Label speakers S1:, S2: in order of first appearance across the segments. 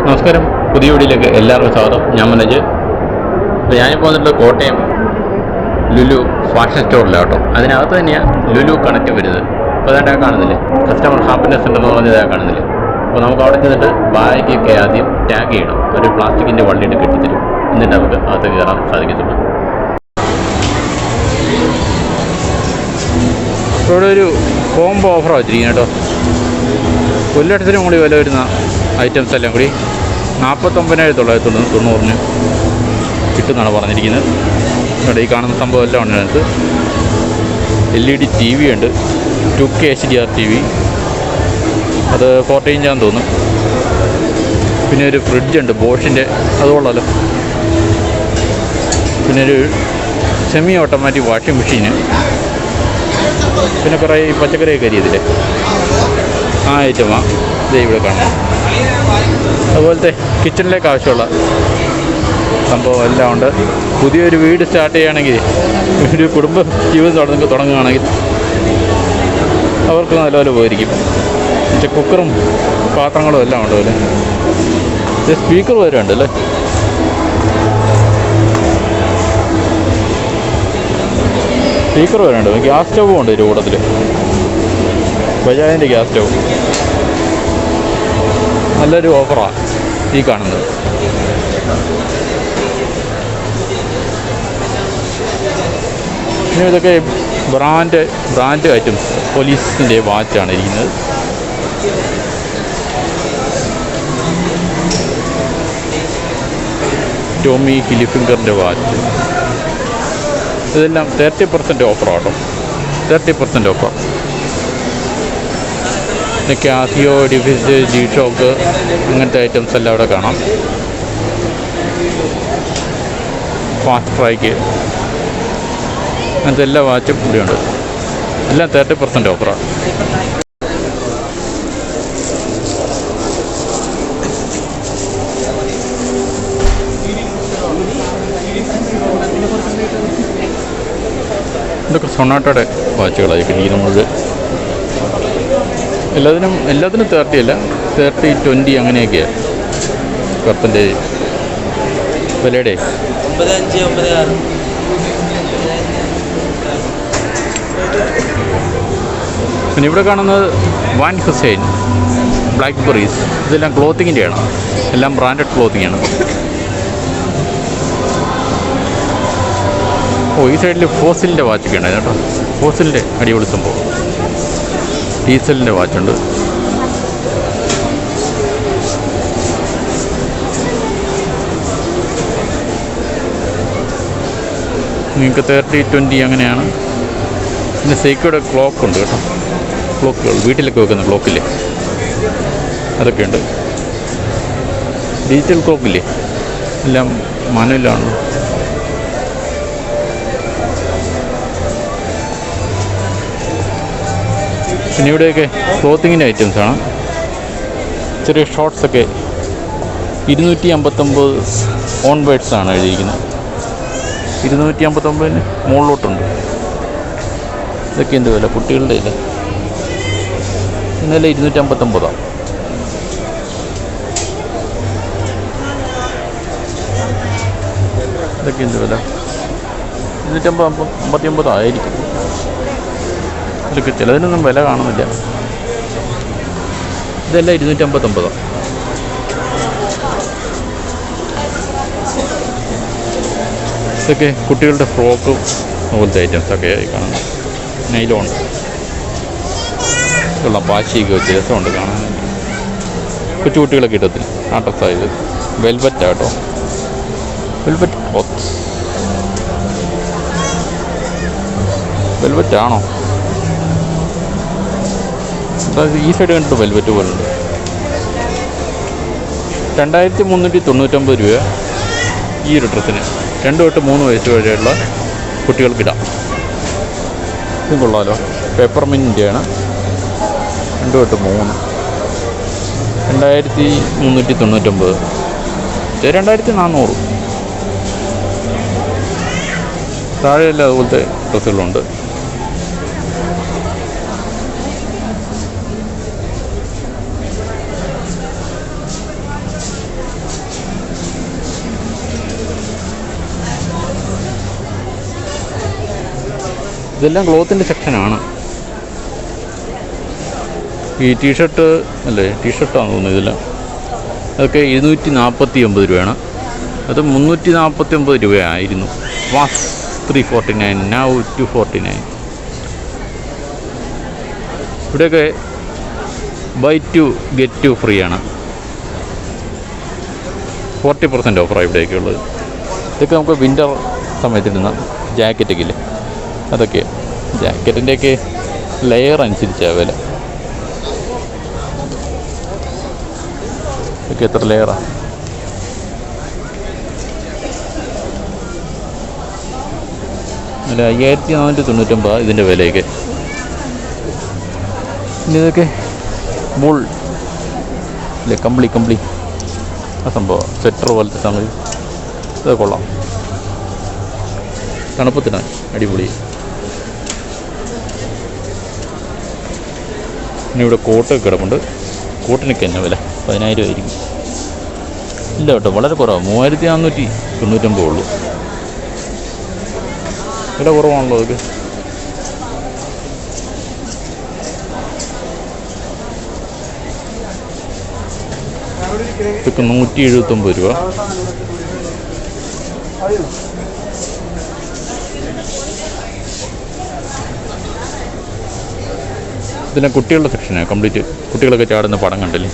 S1: നമസ്കാരം. പുതിയ വീഡിയോയിലേക്ക് എല്ലാവർക്കും സ്വാഗതം. ഞാൻ മനോജ്. ഞാനിപ്പോൾ വന്നിട്ട് കോട്ടയം ലുലു ഫാഷൻ സ്റ്റോറിലാണ് കേട്ടോ. അതിനകത്ത് തന്നെയാണ് ലുലു കണക്റ്റ് വരുന്നത്. അപ്പോൾ അതാണ്ടാ കാണുന്നില്ലേ, കസ്റ്റമർ ഹാപ്പിനെസ് ഉണ്ടെന്ന് പറഞ്ഞതാ കാണുന്നില്ലേ. അപ്പോൾ നമുക്ക് അവിടെ ചെന്നിട്ട് ബാഗൊക്കെ ആദ്യം ടാഗ് ചെയ്യണം. ഒരു പ്ലാസ്റ്റിക്കിൻ്റെ വള്ളിയിട്ട് കെട്ടിത്തരും. എന്നിട്ട് നമുക്ക് അകത്ത് കയറാൻ സാധിക്കത്തുള്ളൂ. ഇവിടെ ഒരു കോംബോ ഓഫറാണ് വെച്ചിരിക്കുന്നത് കേട്ടോ. കൊല്ലട്ടത്തിനും കൂടി വില വരുന്ന ഐറ്റംസ് എല്ലാം കൂടി 49,990 കിട്ടുമെന്നാണ് പറഞ്ഞിരിക്കുന്നത്. ഇവിടെ ഈ കാണുന്ന സംഭവം എല്ലാം ഉണ്ട്. അതിനകത്ത് LED TV ഉണ്ട്, 2K HDR TV, അത് 40 ഇഞ്ചാന്ന് തോന്നുന്നു. പിന്നെ ഒരു ഫ്രിഡ്ജുണ്ട് ബോഷിൻ്റെ, അത് കൊള്ളാമല്ലോ. പിന്നെ ഒരു സെമി ഓട്ടോമാറ്റിക് വാഷിംഗ് മെഷീന്, പിന്നെ കുറേ പച്ചക്കറിയൊക്കെ അരിയതില്ലേ, ആ ഐറ്റമാണ് ഇതേ ഇവിടെ കാണാം. അതുപോലത്തെ കിച്ചണിലേക്ക് ആവശ്യമുള്ള സംഭവം എല്ലാം ഉണ്ട്. പുതിയൊരു വീട് സ്റ്റാർട്ട് ചെയ്യുകയാണെങ്കിൽ, ഒരു കുടുംബ ജീവിതം തുടങ്ങുകയാണെങ്കിൽ അവർക്ക് നല്ലപോലെ പോയിരിക്കും. പക്ഷേ കുക്കറും പാത്രങ്ങളും എല്ലാം ഉണ്ട്. പോലെ ഇത് സ്പീക്കർ വരെ ഉണ്ട് അല്ലേ. സ്പീക്കർ വരെ ഉണ്ട്. ഗ്യാസ് സ്റ്റവും ഉണ്ട് ഒരു കൂട്ടത്തിൽ, ബജാജിൻ്റെ ഗ്യാസ് സ്റ്റവ്. നല്ലൊരു ഓഫറാണ് ഈ കാണുന്നത്. പിന്നെ ഇതൊക്കെ ബ്രാൻഡ് ഐറ്റംസ്. പോലീസിൻ്റെ വാച്ചാണ് ഇരിക്കുന്നത്. ടോമി ഹിലിഫിംഗറിൻ്റെ വാച്ച്. ഇതെല്ലാം 30% ഓഫറാണ് കേട്ടോ. 30% ഓഫർ. കാസിയോ, ഡിഫിസ്, ജി ഷോക്ക്, അങ്ങനത്തെ ഐറ്റംസ് എല്ലാം അവിടെ കാണാം. ഫാസ്റ്റ് ട്രാക്ക്, അങ്ങനത്തെ എല്ലാ വാച്ചും ഇവിടെയുണ്ട്. എല്ലാം 30% ഓഫറാണ്. ഇതൊക്കെ സൊണാട്ടയുടെ വാച്ചുകളായിരിക്കും ഈ നമ്മൾ എല്ലാത്തിനും 30 അല്ല, 30, 20 അങ്ങനെയൊക്കെയാണ് പെർസെൻറ്റേജ് വിലയുടെ.
S2: 9596.
S1: പിന്നെ ഇവിടെ കാണുന്നത് വാൻ ഹുസൈൻ, ബ്ലാക്ക് ബെറീസ്, ഇതെല്ലാം ക്ലോത്തിങ്ങിൻ്റെയാണ്. എല്ലാം ബ്രാൻഡഡ് ക്ലോത്തിങ്ങാണ്. ഈ സൈഡിൽ ഫോസിലിൻ്റെ വാച്ചൊക്കെ ഉണ്ടായിരുന്നു കേട്ടോ. ഫോസിലിൻ്റെ അടിപൊളി സംഭവം. ഡീസലിൻ്റെ വാച്ചുണ്ട്. നിങ്ങൾക്ക് 30, 20 അങ്ങനെയാണ്. പിന്നെ സൈക്കോയുടെ ക്ലോക്ക് ഉണ്ട് കേട്ടോ. ക്ലോക്കുകൾ വീട്ടിലൊക്കെ വെക്കുന്ന ക്ലോക്കില്ലേ, അതൊക്കെ ഉണ്ട്. ഡിജിറ്റൽ ക്ലോക്കില്ലേ, എല്ലാം മാനുവലാണ്. പിന്നെ ഇവിടെയൊക്കെ ക്ലോത്തിങ്ങിൻ്റെ ഐറ്റംസാണ്. ചെറിയ ഷോർട്ട്സൊക്കെ 259 ഓൺവേഡ്സാണ് എഴുതിയിരിക്കുന്നത്. 259 മുകളിലോട്ടുണ്ട്. ഇതൊക്കെ എന്ത് വില കുട്ടികളുടെ ഇല്ല. ഇന്നലെ 259. ഇതൊക്കെ എന്ത് വില? 259 ആയിരിക്കും. ഇതൊക്കെ ചിലതിനൊന്നും വില കാണുന്നില്ല. ഇതെല്ലാം 259. ഇതൊക്കെ കുട്ടികളുടെ ഫ്രോക്കും അതുപോലത്തെ ഐറ്റംസൊക്കെ ആയി കാണുന്നു. നൈലോൺ ഉള്ള പാച്ചിയൊക്കെ വെച്ച് രസമുണ്ട് കാണാൻ. കൊച്ചുകുട്ടികളൊക്കെ ഇട്ടത്തിൽ ആട്ടസായത് വെൽവെറ്റാട്ടോ. Velvet cloth. വെൽവെറ്റാണോ? ഈ സൈഡ് കണ്ടിട്ട് വെൽവെറ്റ് പോലുണ്ട്. 2399 രൂപ ഈ ഒരു ഡ്രസ്സിന്. 2 തൊട്ട് 3 വയസ്സ് വരെയുള്ള കുട്ടികൾക്കിടാം. ഇതും കൊള്ളാമല്ലോ. പേപ്പർമിൻ്റെയാണ്. 2 തൊട്ട് 3. 2399. 2400. താഴെയല്ല അതുപോലത്തെ ഡ്രസ്സുകളുണ്ട്. ഇതെല്ലാം ക്ലോത്തിൻ്റെ സെക്ഷനാണ്. ഈ ടീഷർട്ട് അല്ലേ, ടീഷർട്ടാണെന്ന് തോന്നുന്നു ഇതെല്ലാം. അതൊക്കെ 249 രൂപയാണ്. അത് 349 രൂപയായിരുന്നു. Was 349, now 249. ഇവിടെയൊക്കെ ബൈ 2 ഗെറ്റ് 2 ഫ്രീ ആണ്. 40% ഓഫറാണ് ഇവിടെയൊക്കെ ഉള്ളത്. ഇതൊക്കെ നമുക്ക് വിൻ്റർ സമയത്ത് ഇടുന്ന ജാക്കറ്റൊക്കെ ഇല്ലേ, അതൊക്കെ. ജാക്കറ്റിൻ്റെയൊക്കെ ലെയർ അനുസരിച്ചാണ് വില. ഇതൊക്കെ എത്ര ലെയറാണ്? അല്ല 5499 ഇതിൻ്റെ വിലയൊക്കെ. പിന്നെ ഇതൊക്കെ ബുൾ അല്ലേ, കമ്പിളി ആ സംഭവം, സ്വെറ്റർ പോലത്തെ സംഗതി. അത് കൊള്ളാം, തണുപ്പത്തിനാ അടിപൊളി. പിന്നെ ഇവിടെ കോട്ടൊക്കെ കിടപ്പുണ്ട്. കോട്ടിനൊക്കെ തന്നെ വില 10,000 ആയിരിക്കും. ഇല്ല കേട്ടോ, വളരെ കുറവാണ്. 3499 ഉള്ളൂ. വില കുറവാണല്ലോ അതൊക്കെ. ഇതൊക്കെ 179 രൂപ. ഇതെല്ലാം കുട്ടികളുടെ സെക്ഷനാണ് കംപ്ലീറ്റ്. കുട്ടികളൊക്കെ ചാടുന്ന പടം കണ്ടില്ലേ.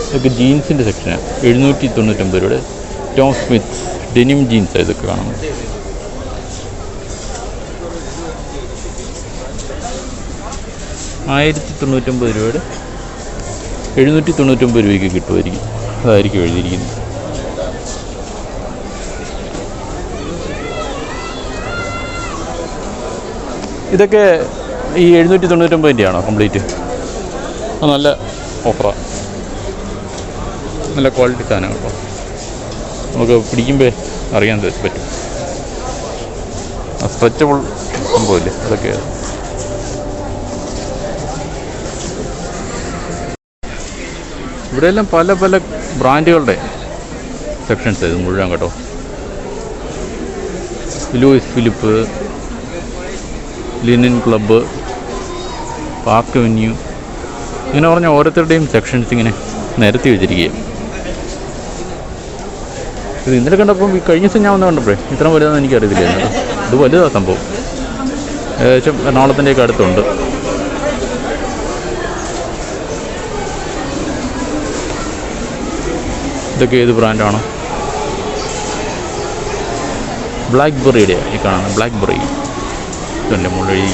S1: ഇതൊക്കെ ജീൻസിൻ്റെ സെക്ഷനാണ്. 799 രൂപയുടെ ടോം സ്മിത്ത് ഡെനിം ജീൻസാണ് ഇതൊക്കെ കാണുന്നത്. രൂപയുടെ 799 രൂപയ്ക്ക് കിട്ടുമായിരിക്കും. അതായിരിക്കും എഴുതിയിരിക്കുന്നത്. ഇതൊക്കെ ഈ 799 ആണോ കംപ്ലീറ്റ്? നല്ല ഓഫറാണ്, നല്ല ക്വാളിറ്റി സാധനം കേട്ടോ. നമുക്ക് പിടിക്കുമ്പോൾ അറിയാൻ പറ്റും. സ്ട്രെച്ചബിൾ സംഭവമില്ലേ, അതൊക്കെയാണ്. ഇവിടെയെല്ലാം പല പല ബ്രാൻഡുകളുടെ സെക്ഷൻസ് ഇത് മുഴുവൻ കേട്ടോ. Louis Philippe, Linen Club, Park Avenue, ഇങ്ങനെ പറഞ്ഞ ഓരോരുത്തരുടെയും സെക്ഷൻസ് ഇങ്ങനെ നിരത്തി വെച്ചിരിക്കുകയാണ്. ഇത് ഇന്നലെ കണ്ടപ്പം കഴിഞ്ഞ ദിവസം ഞാൻ ഒന്ന് കണ്ടപ്പോഴേ ഇത്ര വലുതാണെന്ന് എനിക്കറിയത്തില്ലായിരുന്നു. ഇത് വലുതാണ് സംഭവം. ഏകദേശം എറണാകുളത്തിൻ്റെയൊക്കെ അടുത്തുണ്ട്. ഇതൊക്കെ ഏത് ബ്രാൻഡാണ്? ബ്ലാക്ക് ബെറിയുടെ ഈ കാണുന്നത്, ബ്ലാക്ക് ബെറി. ഇതല്ലേ മുകളിൽ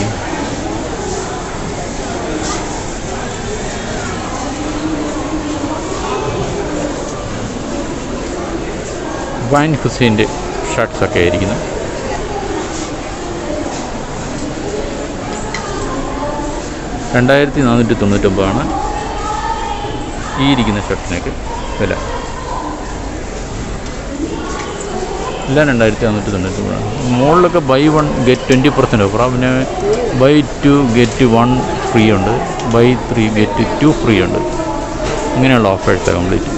S1: വൈൻ ഹുസൈൻ്റെ ഷർട്ട്സൊക്കെ ആയിരിക്കുന്നത്. $2499 ഈ ഇരിക്കുന്ന ഷർട്ടിനൊക്കെ വില. എല്ലാം 2499. മുകളിലൊക്കെ ബൈ 1 ഗെറ്റ് 20% ഓഫർ. പിന്നെ ബൈ 2 ഗെറ്റ് 1 ഫ്രീ ഉണ്ട്, ബൈ 3 ഗെറ്റ് 2 ഫ്രീ ഉണ്ട്. ഇങ്ങനെയുള്ള ഓഫേഴ്സാണ് കംപ്ലീറ്റ്.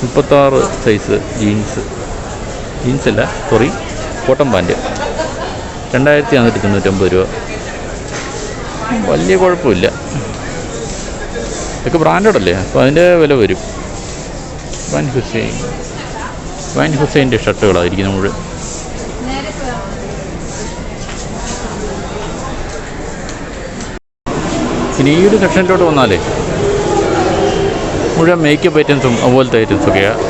S1: മുപ്പത്താറ് സൈസ് ജീൻസല്ല കോട്ടൺ പാൻറ്റ് 2499 രൂപ. വലിയ കുഴപ്പമില്ല. ഇതൊക്കെ ബ്രാൻഡഡല്ലേ, അപ്പോൾ അതിൻ്റെ വില വരും. വൈൻ ഹുസൈൻ്റെ ഷർട്ടുകളായിരിക്കും മുഴുവൻ. പിന്നെ ഈ ഒരു സെക്ഷനിലോട്ട് വന്നാലേ മുഴുവൻ മേക്കപ്പ് ഐറ്റംസും അതുപോലത്തെ ഐറ്റംസൊക്കെയാണ്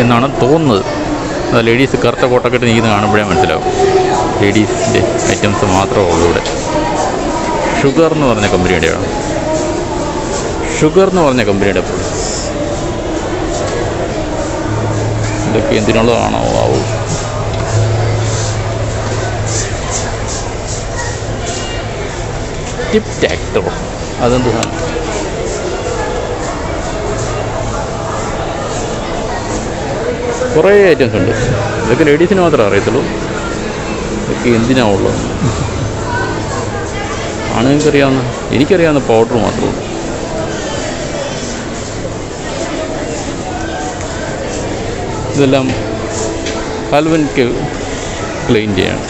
S1: എന്നാണ് തോന്നുന്നത്. ലേഡീസ് കറുത്ത കോട്ടൊക്കെ ഇട്ട് നീക്കുന്ന കാണുമ്പോഴേ മനസ്സിലാവും. ലേഡീസിൻ്റെ ഐറ്റംസ് മാത്രമേ ഉള്ളൂ ഇവിടെ. ഷുഗർ എന്ന് പറഞ്ഞ കമ്പനിയുടെയാണ്. ഇതൊക്കെ എന്തിനുള്ളതാണോ ആവോ. ടിപ്പ് ടാക്ടർ, അതെന്ത് സാധനം? കുറേ ഐറ്റംസ് ഉണ്ട്. ഇതൊക്കെ ലേഡീസിന് മാത്രമേ അറിയത്തുള്ളൂ. ഇതൊക്കെ എന്തിനാ ഉള്ളത്? എനിക്കറിയാവുന്ന പൗഡർ മാത്രമേ ഉള്ളൂ. ഇതെല്ലാം കാൽവിൻ ക്ലെയിൻ്റെയാണ്.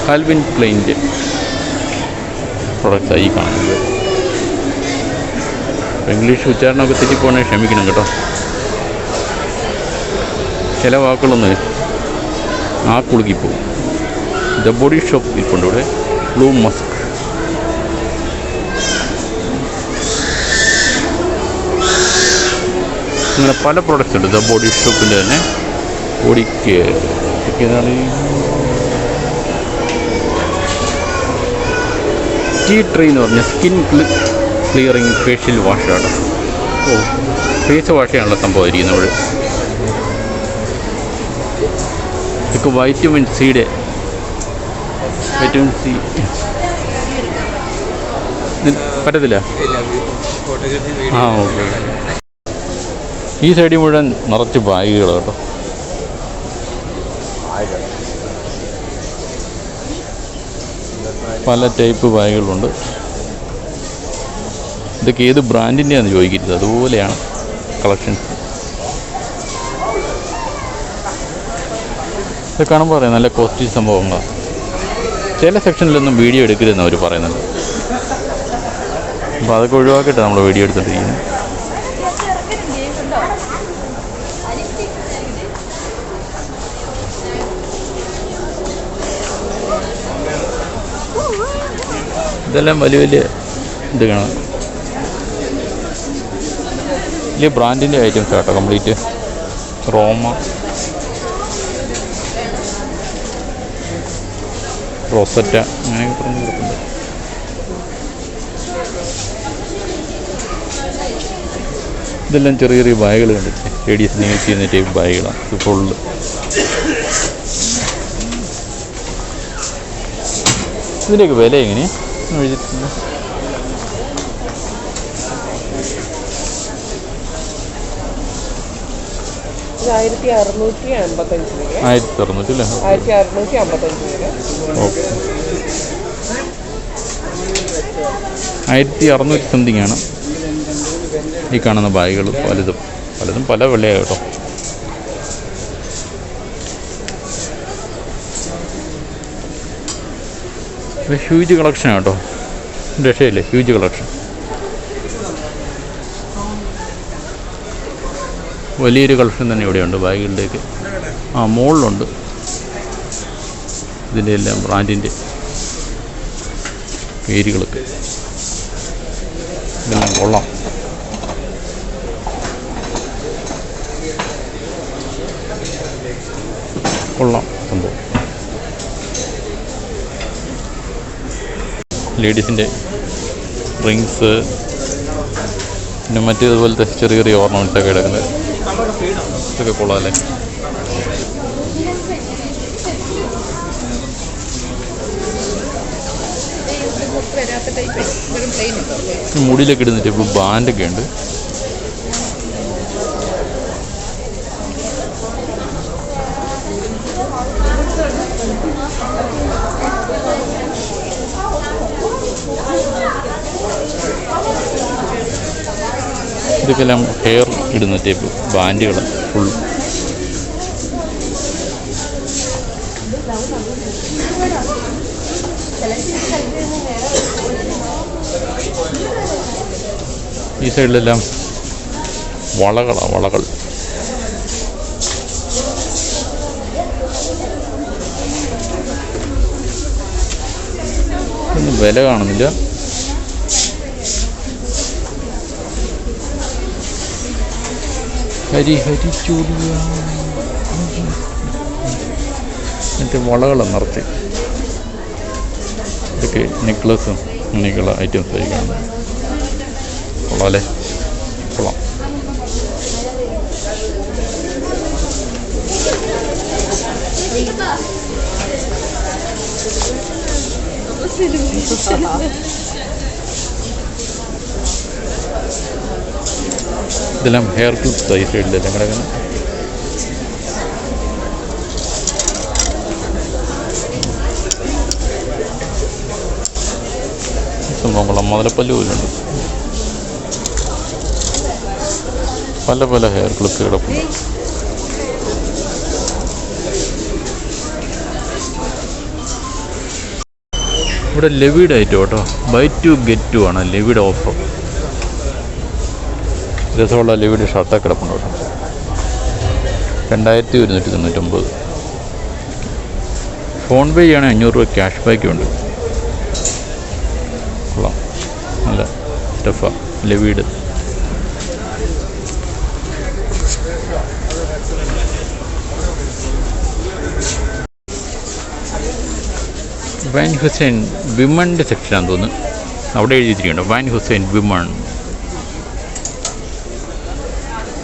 S1: കാൽവിൻ ക്ലെയിൻ്റെ പ്രൊഡക്റ്റായി കാണുന്നത്. ഇംഗ്ലീഷ് ഉച്ചാരണമൊക്കെ തെറ്റിപ്പോണേ ക്ഷമിക്കണം കേട്ടോ. ചില വാക്കുകളൊന്നും ആ കുളുക്കിപ്പോവും. ദ ബോഡി ഷോപ്പ് ഇരിപ്പുണ്ട് ഇവിടെ. Blue Musk. അങ്ങനെ പല പ്രോഡക്റ്റ്സ് ഉണ്ട് ദ ബോഡി ഷോപ്പിൻ്റെ തന്നെ. ബോഡിക്ക് ഏതാണ്? ടീ ട്രീ എന്ന് പറഞ്ഞ സ്കിൻ ക്ലിയറിങ് ഫേഷ്യൽ വാഷാണ്. ഫേസ് വാഷ് ചെയ്യാനുള്ള സംഭവം ഇരിക്കുന്നത്. ഇതൊക്കെ വൈറ്റമിൻ സി പറ്റത്തില്ല. ഓക്കെ. ഈ സൈഡിൽ മുഴുവൻ നിറച്ച് ബാഗുകൾ കേട്ടോ. പല ടൈപ്പ് ബാഗുകളുണ്ട്. ഇതൊക്കെ ഏത് ബ്രാൻഡിൻ്റെയാണെന്ന് ചോദിക്കരുത്, അതുപോലെയാണ് കളക്ഷൻസ്. ഇത് കാണുമ്പോൾ പറയാം നല്ല കോസ്റ്റ്ലി സംഭവങ്ങളാണ്. ചില സെക്ഷനിലൊന്നും വീഡിയോ എടുക്കരുതെന്ന് അവർ പറയുന്നുണ്ട്. അപ്പോൾ അതൊക്കെ ഒഴിവാക്കിയിട്ട് നമ്മൾ വീഡിയോ എടുത്തിട്ടിരിക്കുന്നത്. ഇതെല്ലാം വലിയ ഇത് കാണാം. വലിയ ബ്രാൻഡിൻ്റെ ഐറ്റംസ് കേട്ടോ. കംപ്ലീറ്റ് റോമ, റോസറ്റ അങ്ങനെയൊക്കെ പറഞ്ഞു കൊടുക്കുന്നുണ്ട്. ഇതെല്ലാം ചെറിയ ചെറിയ ബാഗുകൾ കണ്ടിട്ട് ലേഡീസിനെ യൂസ് ചെയ്യുന്ന ടൈപ്പ് ബാഗുകളാണ്. ഇത് ഫുള്ള് ഇതിൻ്റെയൊക്കെ വില എങ്ങനെയാണ് എഴുതിയിട്ടുണ്ട്?
S3: 1655 രൂപ.
S1: 1600 അല്ലേ?
S3: 1655 രൂപ.
S1: ഓക്കെ. 1600 സംതിങ് ആണ് ഈ കാണുന്ന ബാഗുകൾ. പലതും പല വിലയാണ് കേട്ടോ. ഹ്യൂജ് കളക്ഷനാണ് കേട്ടോ. രക്ഷയില്ലേ, ഹ്യൂജ് കളക്ഷൻ. വലിയൊരു കളക്ഷൻ തന്നെ ഇവിടെയുണ്ട് ബാഗുകളുടെയൊക്കെ. മുകളിലുണ്ട് ഇതിൻ്റെ എല്ലാം ബ്രാൻഡിൻ്റെ പേരുകളൊക്കെ. ഇതെല്ലാം കൊള്ളാം. സംഭവം. ലേഡീസിൻ്റെ റിങ്സ്, പിന്നെ മറ്റേതുപോലത്തെ ചെറിയ ചെറിയ ഓർണമെൻറ്റ്സൊക്കെ കിടക്കുന്നത്. ഇതൊക്കെ കൊള്ളാമല്ലേ? മുടിയിലൊക്കെ ഇടുന്നിട്ട് ഇപ്പോൾ ബാൻഡൊക്കെ ഉണ്ട്. ഇതൊക്കെല്ലാം ഹെയർ ഇടുന്ന ടൈപ്പ് ബാൻഡുകൾ ഫുൾ. ഈ സൈഡിലെല്ലാം വളകൾ. ഒന്നും വില കാണുന്നില്ല. ഹരി ചൂടിയ മറ്റേ വളകളാണ് നിറച്ച്. ഇതൊക്കെ നെക്ലസും അങ്ങനെയൊക്കെയുള്ള ഐറ്റംസ് ആയി കാണുന്നത്. കൊള്ളാം അല്ലേ? കൊള്ളാം. ഇതെല്ലാം ഹെയർ ക്ലിപ്സ് ഈ സൈഡിലെല്ലാം കിടക്കുന്നത്. സംഭവം കൊള്ളാം. മുതലപ്പല്ല് പോലുണ്ട്. പല പല ഹെയർ ക്ലിപ്സ് കിടപ്പുണ്ട്. ഇവിടെ ലെവിയുടെ ഐറ്റം കേട്ടോ. ബൈ ടു ഗെറ്റ് ടു ആണ് ലെവിയുടെ ഓഫർ. രസമുള്ള ലെവിയുടെ ഷർട്ടൊക്കെ കിടപ്പുണ്ട് കേട്ടോ. 2199. ഫോൺ പേ ചെയ്യുകയാണെങ്കിൽ 500 രൂപ ക്യാഷ് ബാക്കും ഉണ്ട്. കൊള്ളാം, നല്ല സ്റ്റഫാണ് ലെവിയുടെ. വാൻ ഹുസൈൻ വിമണിൻ്റെ സെക്ഷനാണെന്ന് തോന്നുന്നു. അവിടെ എഴുതിയിരിക്കുന്നുണ്ട് വാൻ ഹുസൈൻ വിമൺ.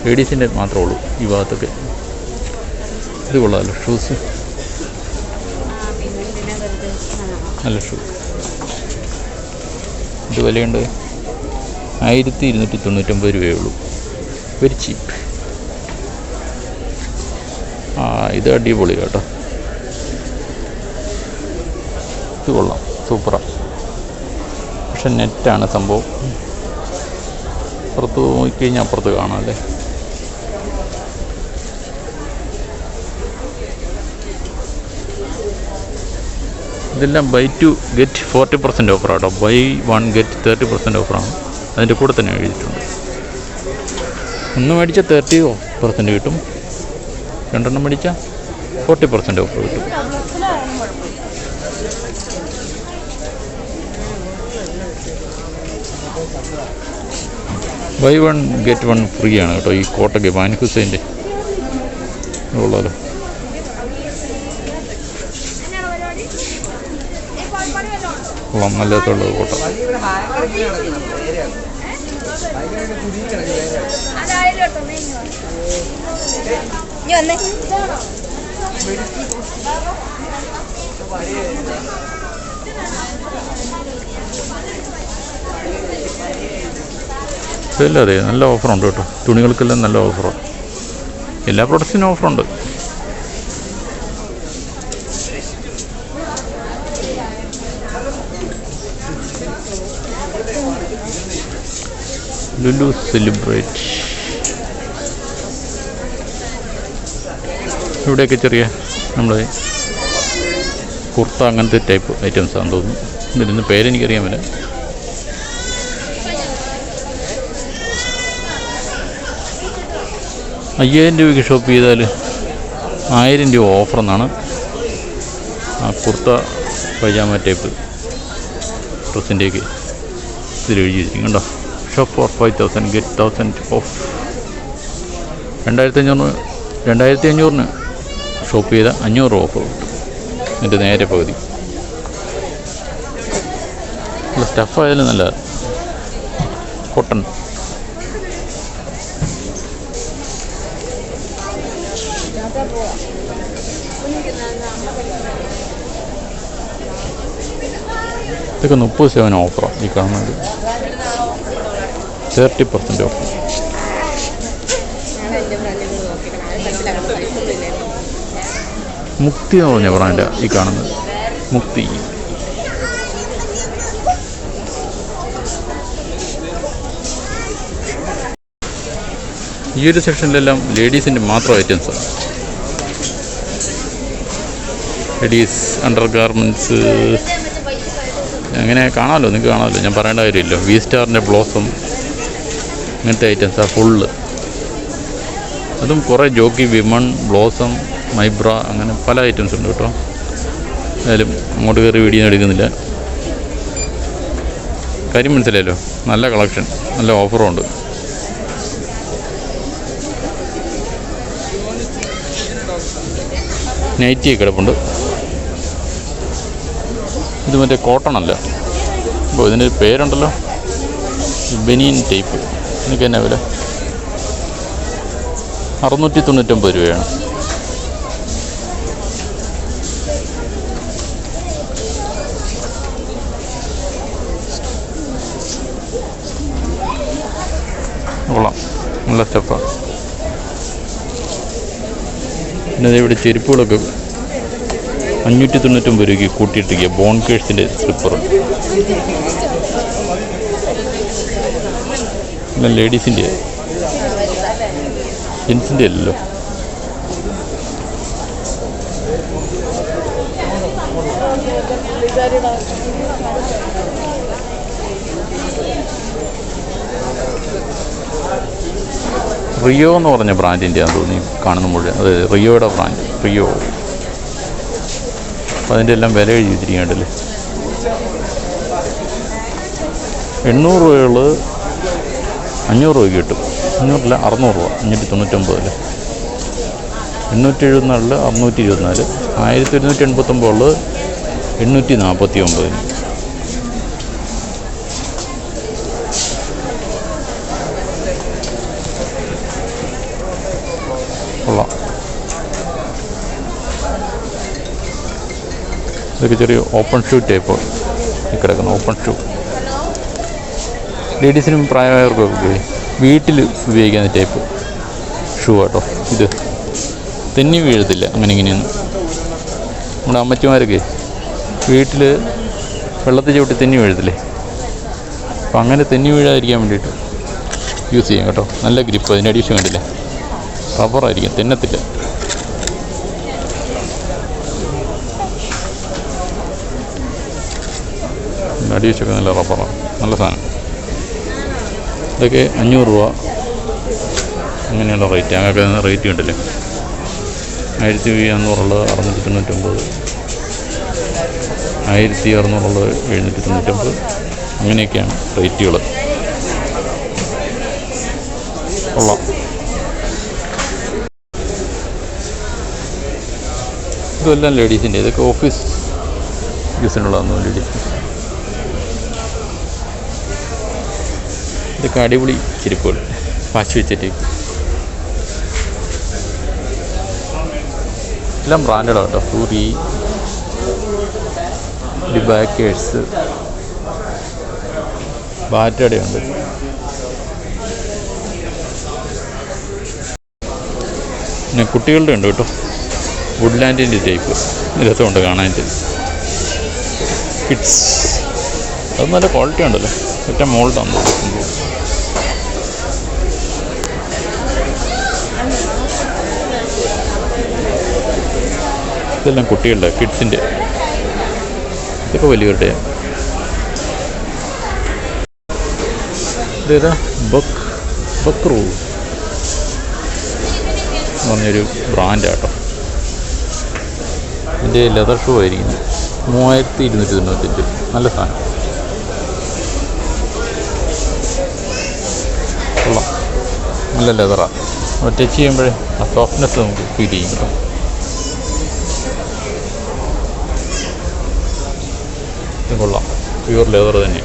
S1: ലേഡീസിൻ്റെ മാത്രമേ ഉള്ളൂ ഈ ഭാഗത്തൊക്കെ. ഇത് കൊള്ളാമല്ലോ ഷൂസ്, നല്ല ഷൂ. ഇത് വിലയുണ്ട് 1299 രൂപയേ ഉള്ളൂ. Very cheap. ഇത് അടിപൊളി കേട്ടോ. ഇത് കൊള്ളാം, സൂപ്പറാണ്. പക്ഷെ നെറ്റാണ് സംഭവം. പുറത്ത് നോക്കിക്കഴിഞ്ഞാൽ അപ്പുറത്ത് കാണാം അല്ലേ. ഇതെല്ലാം ബൈ ടു ഗെറ്റ് 40% ഓഫറാണ് കേട്ടോ. ബൈ 1 ഗെറ്റ് 30% ഓഫറാണ്. അതിൻ്റെ കൂടെ തന്നെ എഴുതിയിട്ടുണ്ട്. ഒന്ന് മേടിച്ചാൽ 30% കിട്ടും, 2 മേടിച്ചാൽ 40% ഓഫർ കിട്ടും. ബൈ 1 ഗെറ്റ് 1 ഫ്രീ ആണ് കേട്ടോ ഈ കോട്ടയ്ക്ക്. വാൻ ഹുസൈൻ്റെ ഉള്ളല്ലോ. കൊള്ളാം, നല്ല രസമുള്ളത് കോട്ട. ഇല്ല, അതെ, നല്ല ഓഫറുണ്ട് കേട്ടോ. തുണികൾക്കെല്ലാം നല്ല ഓഫറാണ്. എല്ലാ പ്രൊഡക്ട്സിനും ഓഫറുണ്ട്. ലുലു സെലിബ്രേറ്റ്. ഇവിടെയൊക്കെ ചെറിയ നമ്മൾ കുർത്ത അങ്ങനത്തെ ടൈപ്പ് ഐറ്റംസ് ആണെന്ന് തോന്നുന്നു. ഇതിന് പേരെനിക്കറിയാൻ പറ്റില്ല. ₹5000 ഷോപ്പ് ചെയ്താൽ 1000 രൂപ ഓഫറെന്നാണ് ആ കുർത്ത പൈജാമ ടൈപ്പ് ഡ്രസ്സിൻ്റെയൊക്കെ ഇതിൽ എഴുതിയിരിക്കും കണ്ടോ. Shop four 5000 get 1000 of. 2500 shop ചെയ്താൽ 500 ഓഫ് കിട്ടും. അതിൻ്റെ നേരെ പകുതി. നല്ല സ്റ്റഫായാലും നല്ല കോട്ടൺ. ഇതൊക്കെ 30% ഓഫറാണ് ഈ കാണുന്നത്. 30% ഓഫ്. മുക്തി എന്ന് പറഞ്ഞ ബ്രാൻഡ് ഈ കാണുന്നത്. മുക്തി. ഈ ഒരു സെക്ഷനിലെല്ലാം ലേഡീസിൻ്റെ മാത്രം ഐറ്റംസാണ്. ലേഡീസ് അണ്ടർ ഗാർമെൻറ്റ്സ് അങ്ങനെ കാണാമല്ലോ, നിങ്ങൾക്ക് കാണാമല്ലോ, ഞാൻ പറയേണ്ട കാര്യമില്ല. വി സ്റ്റാറിൻ്റെ ബ്ലോസം ഇങ്ങനത്തെ ഐറ്റംസാണ് ഫുള്ള്. അതും കുറേ ജോക്കി, വിമൺ, ബ്ലോസം, മൈബ്ര, അങ്ങനെ പല ഐറ്റംസ് ഉണ്ട് കേട്ടോ. എന്തായാലും അങ്ങോട്ട് കയറി വീഡിയോ എടുക്കുന്നില്ല. കാര്യം മനസ്സിലായല്ലോ. നല്ല കളക്ഷൻ, നല്ല ഓഫറും ഉണ്ട്. നൈറ്റി കിടപ്പുണ്ട്. ഇത് മറ്റേ കോട്ടൺ അല്ല. അപ്പോൾ ഇതിൻ്റെ പേരുണ്ടല്ലോ, ബനിയൻ ടൈപ്പ്. എനിക്ക് എന്നാ വില? 699 രൂപയാണ്. കൊള്ളാം, നല്ല സ്റ്റഫാണ്. പിന്നെ ഇവിടെ ചെരുപ്പുകളൊക്കെ 599 രൂപയ്ക്ക് കൂട്ടിയിട്ടിരിക്കുക. ബോൺകേഴ്സിൻ്റെ സ്ലിപ്പർ. പിന്നെ ലേഡീസിൻ്റെ ജെൻസിൻ്റെ അല്ലല്ലോ. റിയോ എന്ന് പറഞ്ഞ ബ്രാൻഡിൻ്റെ ആണ് തോന്നി കാണുന്ന മുഴുവൻ. അത് റിയോയുടെ ബ്രാൻഡ്, റിയോ. അപ്പോൾ അതിൻ്റെ എല്ലാം വില എഴുതി വെച്ചിരിക്കണ്ടല്ലേ. 800 രൂപകൾ 500 രൂപയ്ക്ക് കിട്ടും. 500 600 രൂപ, 599. 874 624, 1189 849. കൊള്ളാം. ഇതൊക്കെ ചെറിയ ഓപ്പൺ ഷൂ ടൈപ്പ് കിടക്കുന്ന ഓപ്പൺ ഷൂ. ലേഡീസിനും പ്രായമായവർക്കൊക്കെ വീട്ടിൽ ഉപയോഗിക്കുന്ന ടൈപ്പ് ഷൂ കേട്ടോ. ഇത് തെന്നി വീഴത്തില്ല അങ്ങനെ ഇങ്ങനെയൊന്നും. നമ്മുടെ അമ്മച്ചിമാരൊക്കെ വീട്ടിൽ വെള്ളത്തിൽ ചവിട്ടി തെന്നി വീഴത്തില്ലേ, അപ്പം അങ്ങനെ തെന്നി വീഴാതിരിക്കാൻ വേണ്ടിയിട്ട് യൂസ് ചെയ്യാം കേട്ടോ. നല്ല ഗ്രിപ്പ്. അതിൻ്റെ അഡീഷൻ കണ്ടില്ലേ, റബ്ബറായിരിക്കും, തെന്നത്തില്ല. അഡീഷൊക്കെ നല്ല റബ്ബറാണ്, നല്ല സാധനം. ഇതൊക്കെ 500 രൂപ അങ്ങനെയുള്ള റേറ്റ്. അങ്ങനെയൊക്കെ റേറ്റ് കണ്ടില്ലേ. 1600 699, 1600 799, അങ്ങനെയൊക്കെയാണ് റേറ്റുകൾ. കൊള്ളാം. ഇതെല്ലാം ലേഡീസിൻ്റെ. ഇതൊക്കെ ഓഫീസ് യൂസിനുള്ളതെന്ന് ലേഡീസ്. ഇതൊക്കെ അടിപൊളി ചെരുപ്പുകൾ, പാച്ച് വെച്ചിട്ട് എല്ലാം ബ്രാൻഡഡാണ് കേട്ടോ. സൂരി, ഡിബാക്കേഴ്സ്, ബാറ്റയുടെ ഉണ്ട്. പിന്നെ കുട്ടികളുടെ ഉണ്ട് കേട്ടോ. വുഡ്ലാൻഡിൻ്റെ ടൈപ്പ് രസമുണ്ട് കാണാനായിട്ട്. കിഡ്സ് അത് നല്ല ക്വാളിറ്റി ഉണ്ടല്ലോ. ഏറ്റവും മോൾഡാണ്. ഇതെല്ലാം കുട്ടികളുടെ കിഡ്സിൻ്റെ. ഇതൊക്കെ വലിയവരുടെ. ഇതേതാ ബക്രൂ എന്ന് പറഞ്ഞൊരു ബ്രാൻഡാട്ടോ. ഇതിൻ്റെ ലെതർ ഷൂ ആയിരിക്കുന്നത്. 3295. നല്ല സാധനം. കൊള്ളാം, നല്ല ലെതറാണ്. ടച്ച് ചെയ്യുമ്പോഴേ ആ സോഫ്റ്റ്നെസ് നമുക്ക് ഫീൽ ചെയ്യും കേട്ടോ. ഇത് കൊള്ളാം, പ്യൂർ ലെതർ തന്നെ.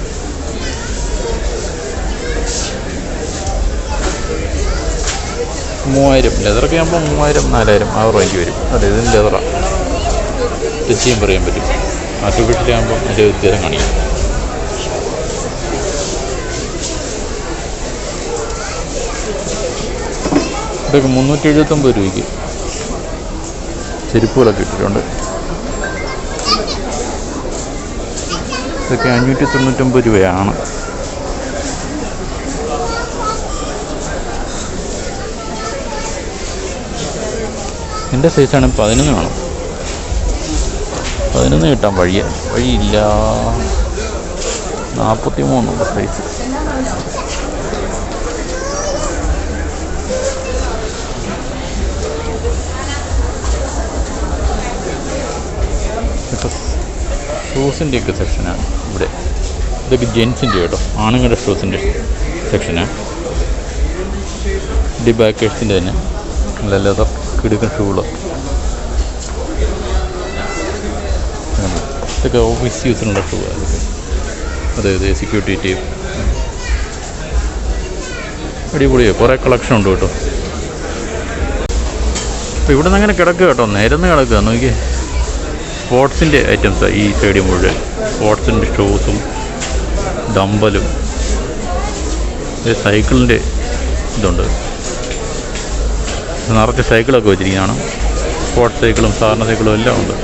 S1: ലെതറൊക്കെ ആകുമ്പോൾ 3000 4000 ആ റേഞ്ച് വരും. അതെ, ഇതിന് ലെതറാണ്. ടച്ച് ചെയ്യാൻ പറയാൻ പറ്റും. ആർട്ടിഫിഷ്യലാകുമ്പോൾ അതിൻ്റെ വ്യത്യാസം കാണിക്കും. ഇതൊക്കെ 379 രൂപയ്ക്ക് ചെരുപ്പുകളൊക്കെ ഇട്ടിട്ടുണ്ട്. ഇതൊക്കെ 599 രൂപയാണ്. എൻ്റെ സൈസാണ് 11 വേണം. 11 കിട്ടാൻ വഴിയില്ല. 43 സൈസ്. ഷൂസിൻ്റെയൊക്കെ സെക്ഷനാണ് ഇവിടെ. ഇതൊക്കെ ജെൻസിൻ്റെ കേട്ടോ, ആണുങ്ങളുടെ ഷൂസിൻ്റെ സെക്ഷനാണ്. ഡിബാക്കേഴ്സിൻ്റെ തന്നെ നല്ല ലെതർ കിടുക്കൻ ഷൂകൾ. ഇതൊക്കെ ഓഫീസ് യൂസിനുള്ള ഷൂ. അതെ, സെക്യൂരിറ്റി ടൈപ്പ്. അടിപൊളിയാണ്. കുറേ കളക്ഷൻ ഉണ്ട് കേട്ടോ. അപ്പോൾ ഇവിടെ നിന്ന് അങ്ങനെ കിടക്കുക കേട്ടോ, നിരന്ന് കിടക്കുക. നോക്കി, സ്പോർട്സിൻ്റെ ഐറ്റംസാണ് ഈ സൈഡിൽ മുഴുവൻ. സ്പോർട്സിൻ്റെ ഷൂസും ഡമ്പലും. സൈക്കിളിൻ്റെ ഇതുണ്ട്. നിറച്ച് സൈക്കിളൊക്കെ വെച്ചിരിക്കുന്നതാണ്. സ്പോർട്സ് സൈക്കിളും സാധാരണ സൈക്കിളും എല്ലാം ഉണ്ട്.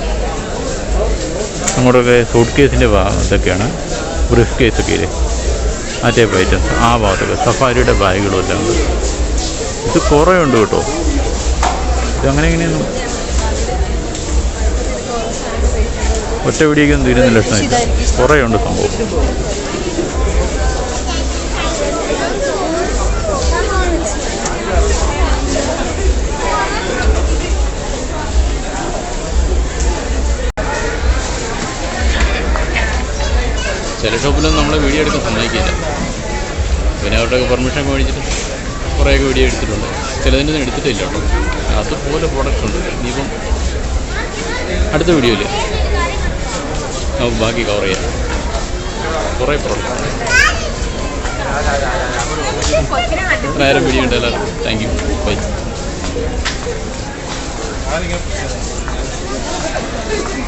S1: അങ്ങോട്ടൊക്കെ സൂട്ട് കേസിൻ്റെ ഇതൊക്കെയാണ്. ബ്രീഫ് കേസൊക്കെ ഇല്ലേ, ആ ടൈപ്പ് ഐറ്റംസ് ആ ഭാഗത്തൊക്കെ സഫാരിയുടെ ബാഗുകളും എല്ലാം ഉണ്ട്. ഇത് കുറേ ഉണ്ട് കേട്ടോ. ഇതങ്ങനെ എങ്ങനെയൊന്നും ഒറ്റ വീടിയൊന്നും തീരുന്ന ലക്ഷണമില്ല. കുറേ ഉണ്ട് സംഭവം. ചില ഷോപ്പിലൊന്നും നമ്മളെ വീഡിയോ എടുക്കാൻ സമ്മതിക്കില്ല. പിന്നെ അവരുടെയൊക്കെ പെർമിഷൻ മേടിച്ചിട്ട് കുറേയൊക്കെ വീഡിയോ എടുത്തിട്ടുണ്ട്. ചിലതിൻ്റെ ഒന്നും എടുത്തിട്ടില്ല കേട്ടോ. അതുപോലെ പ്രോഡക്റ്റ്സ് ഉണ്ട്. ഇനിയിപ്പം അടുത്ത വീഡിയോയിൽ നമുക്ക് ബാക്കി കവർ ചെയ്യാം. കുറേ പ്രോഡക്റ്റ്സ് ഉണ്ട്. നേരെ വീഡിയോ ഉണ്ട് എല്ലാവർക്കും. Thank you. ബൈ.